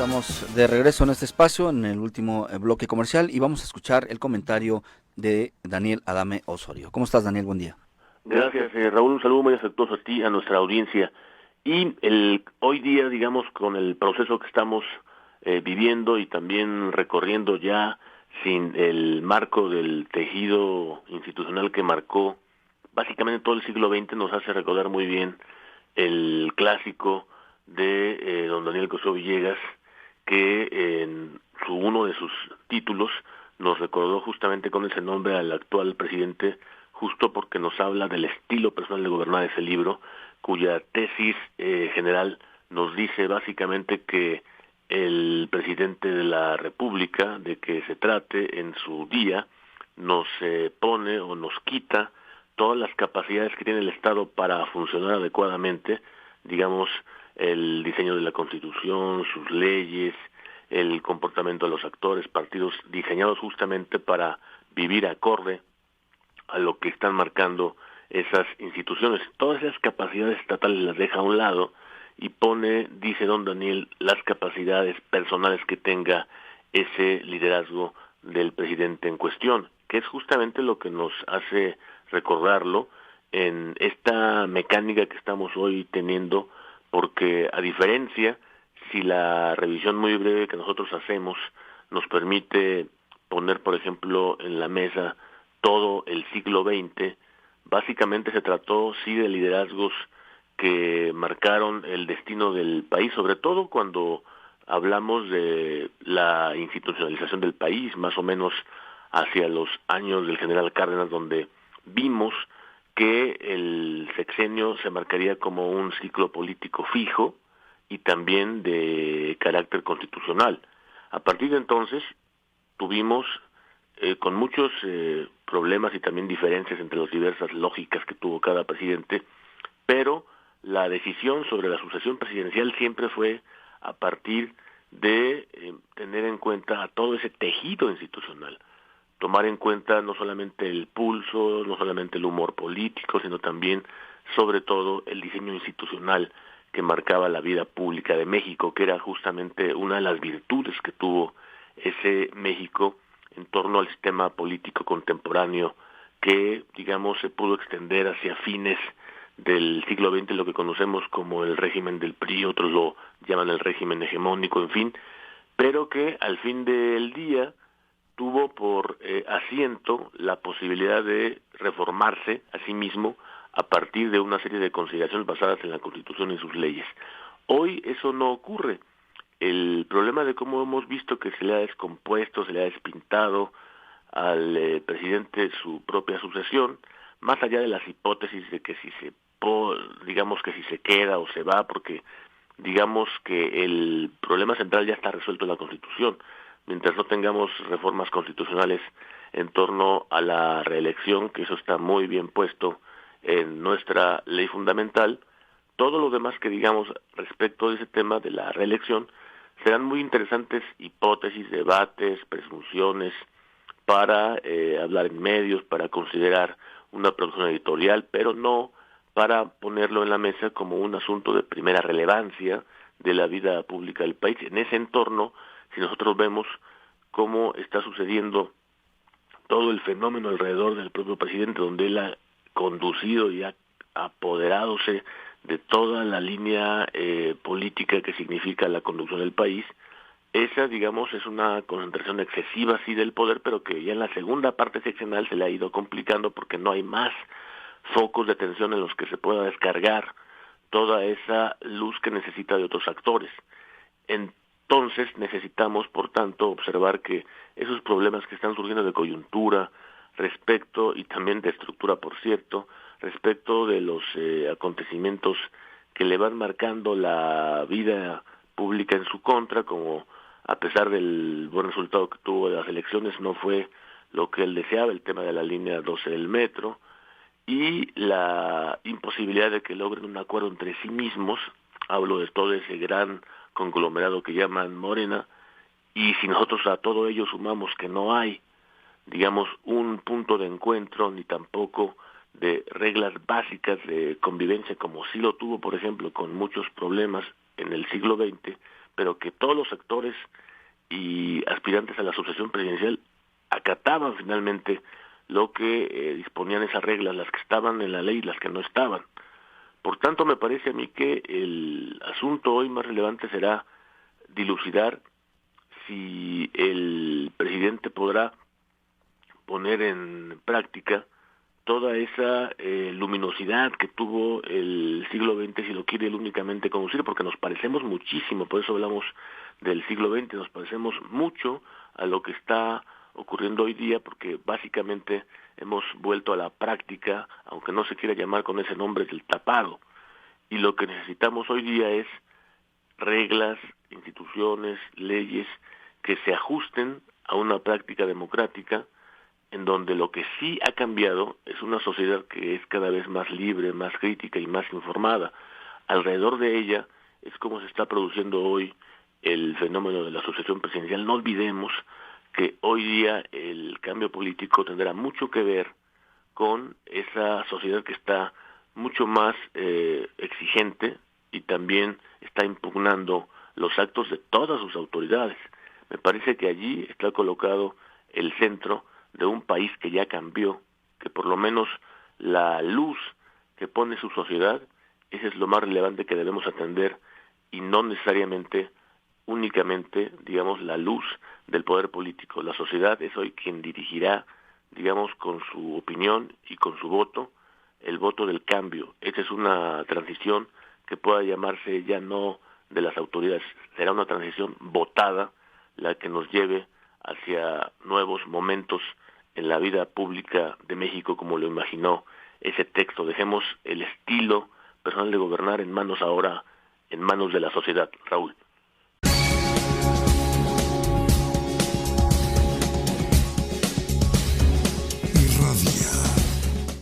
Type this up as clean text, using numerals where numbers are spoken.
Estamos de regreso en este espacio, en el último bloque comercial, y vamos a escuchar el comentario de Daniel Adame Osorio. ¿Cómo estás, Daniel? Buen día. Gracias, Raúl. Un saludo muy afectuoso a ti, a nuestra audiencia. Y hoy día, digamos, con el proceso que estamos viviendo y también recorriendo ya sin el marco del tejido institucional que marcó básicamente todo el siglo XX, nos hace recordar muy bien el clásico de don Daniel Cosío Villegas, que en uno de sus títulos nos recordó justamente con ese nombre al actual presidente, justo porque nos habla del estilo personal de gobernar ese libro, cuya tesis general nos dice básicamente que el presidente de la República, de que se trate en su día, nos pone o nos quita todas las capacidades que tiene el Estado para funcionar adecuadamente, digamos, el diseño de la Constitución, sus leyes, el comportamiento de los actores, partidos diseñados justamente para vivir acorde a lo que están marcando esas instituciones. Todas esas capacidades estatales las deja a un lado y pone, dice don Daniel, las capacidades personales que tenga ese liderazgo del presidente en cuestión, que es justamente lo que nos hace recordarlo en esta mecánica que estamos hoy teniendo, porque a diferencia, si la revisión muy breve que nosotros hacemos nos permite poner, por ejemplo, en la mesa todo el siglo XX, básicamente se trató, sí, de liderazgos que marcaron el destino del país, sobre todo cuando hablamos de la institucionalización del país, más o menos hacia los años del general Cárdenas, donde vimos que el sexenio se marcaría como un ciclo político fijo y también de carácter constitucional. A partir de entonces tuvimos con muchos problemas y también diferencias entre las diversas lógicas que tuvo cada presidente, pero la decisión sobre la sucesión presidencial siempre fue a partir de tener en cuenta a todo ese tejido institucional, tomar en cuenta no solamente el pulso, no solamente el humor político, sino también, sobre todo, el diseño institucional que marcaba la vida pública de México, que era justamente una de las virtudes que tuvo ese México en torno al sistema político contemporáneo que, digamos, se pudo extender hacia fines del siglo XX, lo que conocemos como el régimen del PRI, otros lo llaman el régimen hegemónico, en fin, pero que al fin del día tuvo por asiento la posibilidad de reformarse a sí mismo a partir de una serie de consideraciones basadas en la Constitución y sus leyes. Hoy eso no ocurre. El problema de cómo hemos visto que se le ha descompuesto, se le ha despintado al presidente su propia sucesión, más allá de las hipótesis de que digamos que si se queda o se va, porque digamos que el problema central ya está resuelto en la Constitución. Mientras no tengamos reformas constitucionales en torno a la reelección, que eso está muy bien puesto en nuestra ley fundamental, todo lo demás que digamos respecto de ese tema de la reelección serán muy interesantes hipótesis, debates, presunciones para hablar en medios, para considerar una producción editorial, pero no para ponerlo en la mesa como un asunto de primera relevancia de la vida pública del país. En ese entorno, si nosotros vemos cómo está sucediendo todo el fenómeno alrededor del propio presidente, donde él ha conducido y ha apoderadose de toda la línea política que significa la conducción del país, esa, digamos, es una concentración excesiva, sí, del poder, pero que ya en la segunda parte seccional se le ha ido complicando porque no hay más focos de atención en los que se pueda descargar toda esa luz que necesita de otros actores. Entonces necesitamos, por tanto, observar que esos problemas que están surgiendo de coyuntura respecto, y también de estructura, por cierto, respecto de los acontecimientos que le van marcando la vida pública en su contra, como a pesar del buen resultado que tuvo de las elecciones, no fue lo que él deseaba, el tema de la línea 12 del metro, y la imposibilidad de que logren un acuerdo entre sí mismos, hablo de todo ese gran conglomerado que llaman Morena, y si nosotros a todo ello sumamos que no hay, digamos, un punto de encuentro, ni tampoco de reglas básicas de convivencia, como sí lo tuvo, por ejemplo, con muchos problemas en el siglo XX, pero que todos los actores y aspirantes a la sucesión presidencial acataban finalmente lo que disponían esas reglas, las que estaban en la ley y las que no estaban. Por tanto, me parece a mí que el asunto hoy más relevante será dilucidar si el presidente podrá poner en práctica toda esa luminosidad que tuvo el siglo XX, si lo quiere él únicamente conducir, porque nos parecemos muchísimo, por eso hablamos del siglo XX, nos parecemos mucho a lo que está ocurriendo hoy día, porque básicamente hemos vuelto a la práctica, aunque no se quiera llamar con ese nombre, del tapado, y lo que necesitamos hoy día es reglas, instituciones, leyes que se ajusten a una práctica democrática, en donde lo que sí ha cambiado es una sociedad que es cada vez más libre, más crítica y más informada. Alrededor de ella es como se está produciendo hoy el fenómeno de la sucesión presidencial. No olvidemos que hoy día el cambio político tendrá mucho que ver con esa sociedad que está mucho más exigente y también está impugnando los actos de todas sus autoridades. Me parece que allí está colocado el centro de un país que ya cambió, que por lo menos la luz que pone su sociedad, ese es lo más relevante que debemos atender, y no necesariamente, únicamente, digamos, la luz del poder político. La sociedad es hoy quien dirigirá, digamos, con su opinión y con su voto, el voto del cambio. Esta es una transición que pueda llamarse ya no de las autoridades, será una transición votada, la que nos lleve hacia nuevos momentos en la vida pública de México, como lo imaginó ese texto. Dejemos el estilo personal de gobernar en manos ahora, en manos de la sociedad, Raúl.